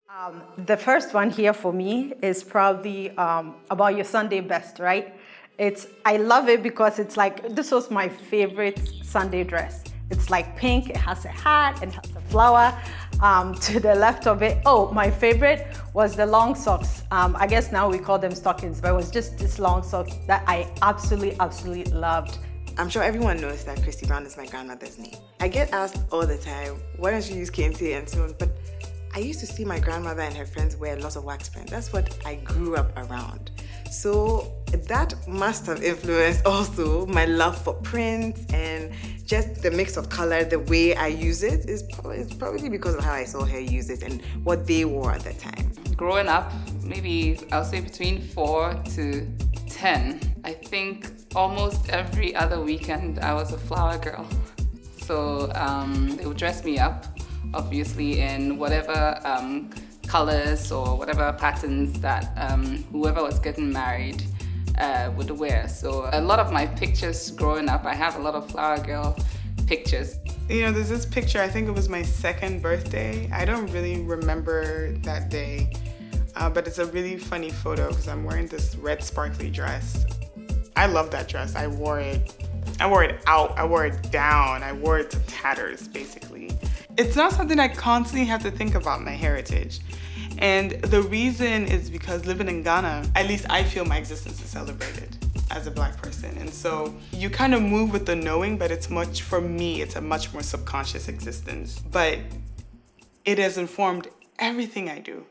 The first one here for me is probably about your Sunday best, right? I love it because it's like, this was my favorite Sunday dress. It's like pink, it has a hat, and has a flower to the left of it. Oh, my favorite was the long socks. I guess now we call them stockings, but it was just this long socks that I absolutely loved. I'm sure everyone knows that Christy Brown is my grandmother's name. I get asked all the time, why don't you use Kente and so on? But I used to see my grandmother and her friends wear lots of wax print. That's what I grew up around. So that must have influenced also my love for print and just the mix of color, the way I use it is probably because of how I saw her use it and what they wore at the time. Growing up, maybe I'll say between 4 to 10, I think almost every other weekend I was a flower girl. So they would dress me up, obviously, in whatever colors or whatever patterns that whoever was getting married would wear. So a lot of my pictures growing up, I have a lot of flower girl pictures. You know, there's this picture, I think it was my second birthday. I don't really remember that day, but it's a really funny photo because I'm wearing this red sparkly dress. I love that dress. I wore it out, I wore it down, I wore it to tatters, basically. It's not something I constantly have to think about my heritage. And the reason is because living in Ghana, at least I feel my existence is celebrated as a Black person. And so you kind of move with the knowing, but for me, it's a much more subconscious existence. But it has informed everything I do.